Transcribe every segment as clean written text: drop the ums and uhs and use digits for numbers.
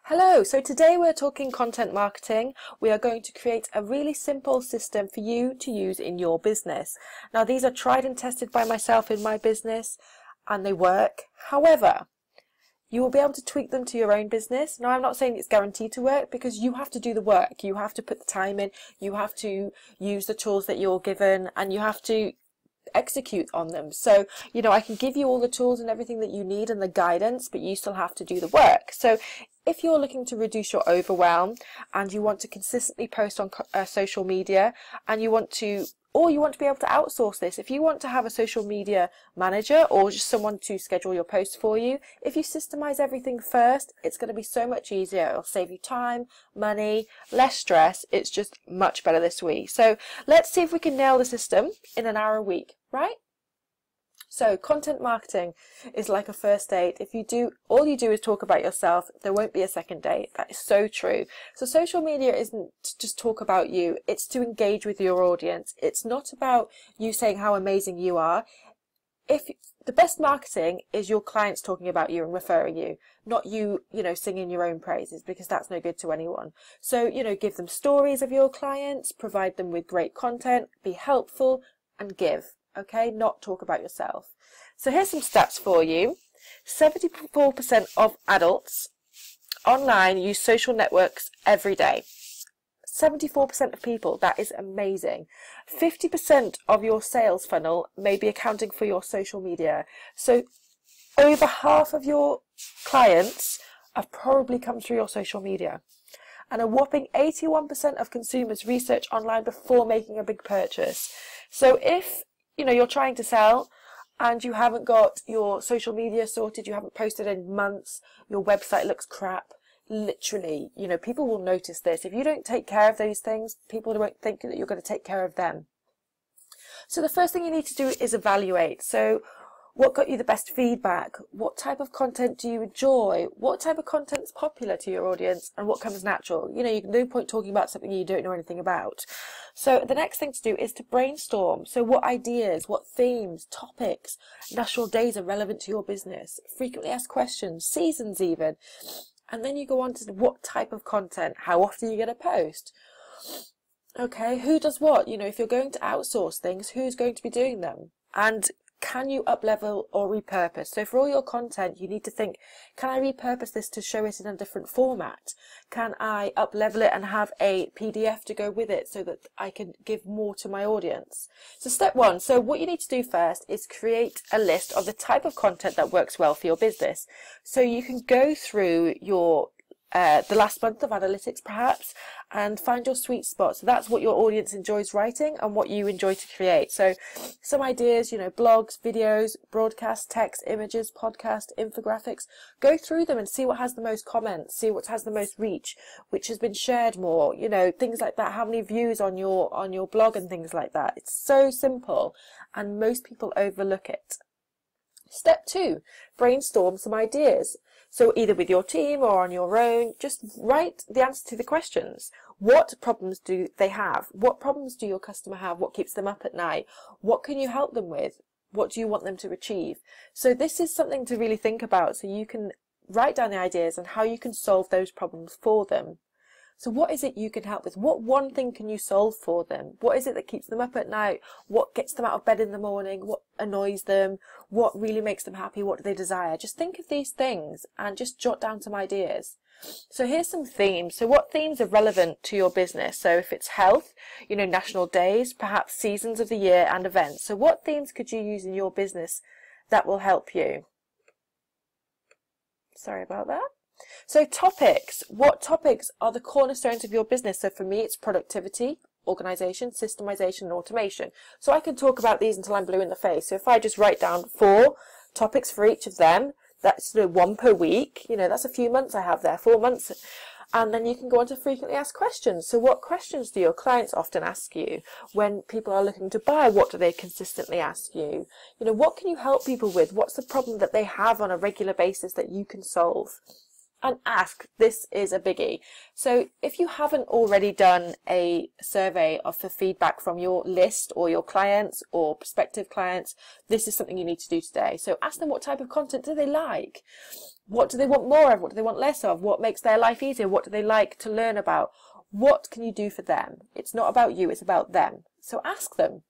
Hello, so today we're talking content marketing. We are going to create a really simple system for you to use in your business. Now these are tried and tested by myself in my business and they work. However, you will be able to tweak them to your own business. Now I'm not saying it's guaranteed to work because you have to do the work. You have to put the time in, you have to use the tools that you're given and you have to execute on them. So, I can give you all the tools and everything that you need and the guidance, but you still have to do the work. So if you're looking to reduce your overwhelm and you want to consistently post on social media and you want to be able to outsource this, if you want to have a social media manager or just someone to schedule your posts for you, if you systemize everything first, it's going to be so much easier. It'll save you time, money, less stress. It's just much better this way. So let's see if we can nail the system in an hour a week, right? So content marketing is like a first date. If you do, all you do is talk about yourself, there won't be a second date. That is so true. So social media isn't to just talk about you, it's to engage with your audience. It's not about you saying how amazing you are. If the best marketing is your clients talking about you and referring you, not you, singing your own praises, because that's no good to anyone. So, give them stories of your clients, provide them with great content, be helpful and give. Okay, not talk about yourself. So here's some stats for you. 74% of adults online use social networks every day. 74% of people, that is amazing. 50% of your sales funnel may be accounting for your social media. So over half of your clients have probably come through your social media. And a whopping 81% of consumers research online before making a big purchase. So if you're trying to sell and you haven't got your social media sorted, you haven't posted in months, your website looks crap, literally, people will notice this. If you don't take care of those things, people won't think that you're going to take care of them. So the first thing you need to do is evaluate. So what got you the best feedback? What type of content do you enjoy? What type of content is popular to your audience and what comes natural? No point talking about something you don't know anything about. So the next thing to do is to brainstorm. So what ideas, what themes, topics, national days are relevant to your business? Frequently asked questions, seasons even. And then you go on to what type of content, how often are you going to post? Okay, who does what? If you're going to outsource things, who's going to be doing them? And can you up-level or repurpose? So for all your content, you need to think, can I repurpose this to show it in a different format? Can I up-level it and have a PDF to go with it so that I can give more to my audience? So step one, so what you need to do first is create a list of the type of content that works well for your business. So you can go through your the last month of analytics perhaps and find your sweet spot. So that's what your audience enjoys writing and what you enjoy to create. So some ideas, blogs, videos, broadcast, text, images, podcast, infographics. Go through them and see what has the most comments, see what has the most reach, which has been shared more, things like that. How many views on your blog and things like that. It's so simple and most people overlook it. Step two, brainstorm some ideas. So either with your team or on your own, just write the answer to the questions. What problems do they have? What problems do your customer have? What keeps them up at night? What can you help them with? What do you want them to achieve? So this is something to really think about. So you can write down the ideas and how you can solve those problems for them. So what is it you can help with? What one thing can you solve for them? What is it that keeps them up at night? What gets them out of bed in the morning? What annoys them? What really makes them happy? What do they desire? Just think of these things and just jot down some ideas. So here's some themes. So what themes are relevant to your business? So if it's health, national days, perhaps seasons of the year and events. So what themes could you use in your business that will help you? Sorry about that. So topics, what topics are the cornerstones of your business? So for me, it's productivity, organization, systemization, and automation. So I can talk about these until I'm blue in the face. So if I just write down 4 topics for each of them, that's one per week, that's a few months I have there, 4 months. And then you can go on to frequently asked questions. So what questions do your clients often ask you? When people are looking to buy, what do they consistently ask you? What can you help people with? What's the problem that they have on a regular basis that you can solve? And ask. This is a biggie. So if you haven't already done a survey for feedback from your list or your clients or prospective clients, this is something you need to do today. So ask them, what type of content do they like? What do they want more of? What do they want less of? What makes their life easier? What do they like to learn about? What can you do for them? It's not about you, it's about them. So ask them.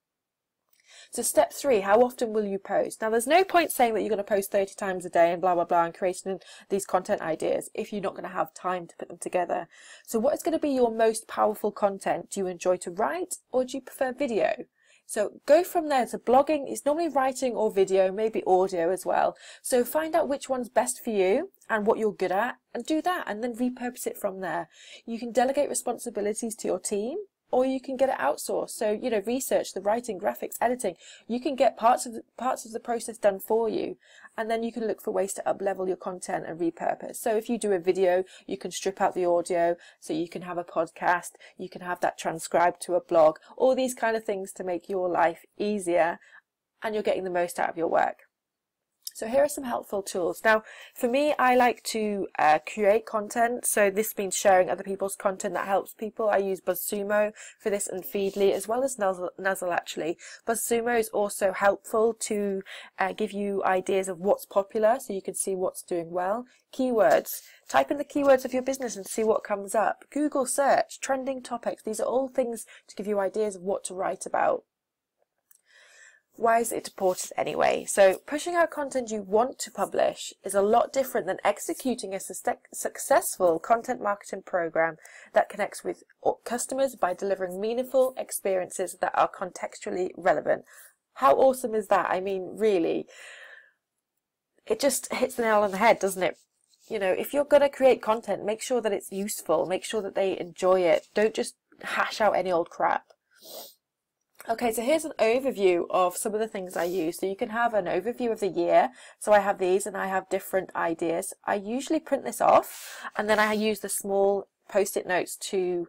So step 3, how often will you post? Now, there's no point saying that you're going to post 30 times a day and blah, blah, blah, and creating these content ideas if you're not going to have time to put them together. So what is going to be your most powerful content? Do you enjoy to write, or do you prefer video? So go from there to blogging. It's normally writing or video, maybe audio as well. So find out which one's best for you and what you're good at, and do that, and then repurpose it from there. You can delegate responsibilities to your team, or you can get it outsourced. So, you know, research, the writing, graphics, editing, you can get parts of the process done for you, and then you can look for ways to up-level your content and repurpose. So if you do a video, you can strip out the audio, so you can have a podcast, you can have that transcribed to a blog, all these kind of things to make your life easier, and you're getting the most out of your work. So here are some helpful tools. Now, for me, I like to create content. So this means sharing other people's content that helps people. I use BuzzSumo for this and Feedly, as well as Nuzzle actually. BuzzSumo is also helpful to give you ideas of what's popular, so you can see what's doing well. Keywords. Type in the keywords of your business and see what comes up. Google search, trending topics. These are all things to give you ideas of what to write about. Why is it important anyway? So pushing out content you want to publish is a lot different than executing a successful content marketing program that connects with customers by delivering meaningful experiences that are contextually relevant. How awesome is that? I mean, really, it just hits the nail on the head, doesn't it? You know, if you're going to create content, make sure that it's useful, make sure that they enjoy it. Don't just hash out any old crap. Okay, so here's an overview of some of the things I use. So you can have an overview of the year. So I have these and I have different ideas. I usually print this off and then I use the small post-it notes to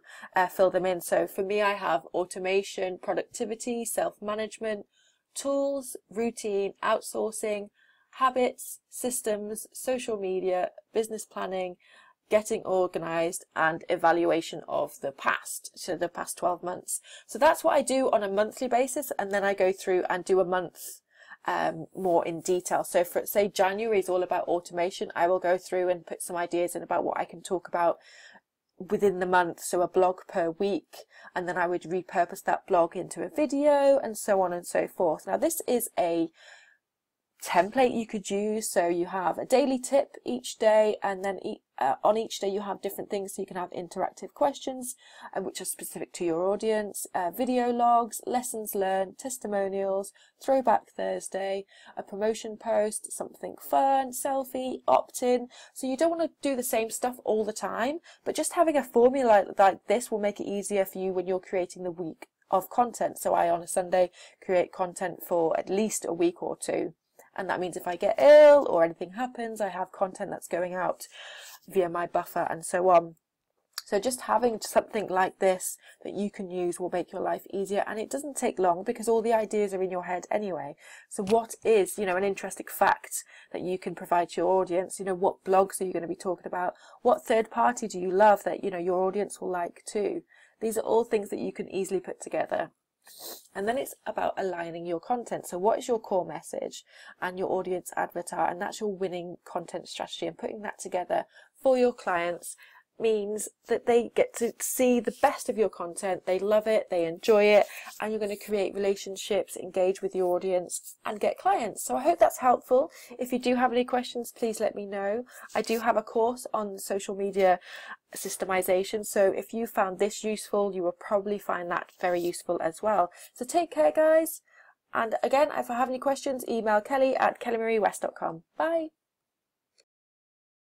fill them in. So for me, I have automation, productivity, self-management, tools, routine, outsourcing, habits, systems, social media, business planning, getting organized, and evaluation of the past, so the past 12 months. So that's what I do on a monthly basis, and then I go through and do a month more in detail. So for, say, January is all about automation, I will go through and put some ideas in about what I can talk about within the month, so a blog per week, and then I would repurpose that blog into a video, and so on and so forth. Now this is a template you could use, so you have a daily tip each day, and then on each day you have different things, so you can have interactive questions which are specific to your audience, video logs, lessons learned, testimonials, throwback Thursday, a promotion post, something fun, selfie, opt-in. So you don't want to do the same stuff all the time, but just having a formula like this will make it easier for you when you're creating the week of content. So I, on a Sunday, create content for at least a week or two. And that means if I get ill or anything happens, I have content that's going out via my buffer and so on. So just having something like this that you can use will make your life easier, and it doesn't take long because all the ideas are in your head anyway. So what is, you know, an interesting fact that you can provide to your audience? You know, what blogs are you going to be talking about? What third party do you love that, you know, your audience will like too? These are all things that you can easily put together. And then it's about aligning your content. So what is your core message and your audience avatar, and that's your winning content strategy, and putting that together for your clients means that they get to see the best of your content, they love it, they enjoy it, and you're going to create relationships, engage with your audience, and get clients. So I hope that's helpful. If you do have any questions, please let me know. I do have a course on social media systemization, so if you found this useful, you will probably find that very useful as well. So take care, guys, and again, if I have any questions, email kelly@kellymariewest.com. Bye.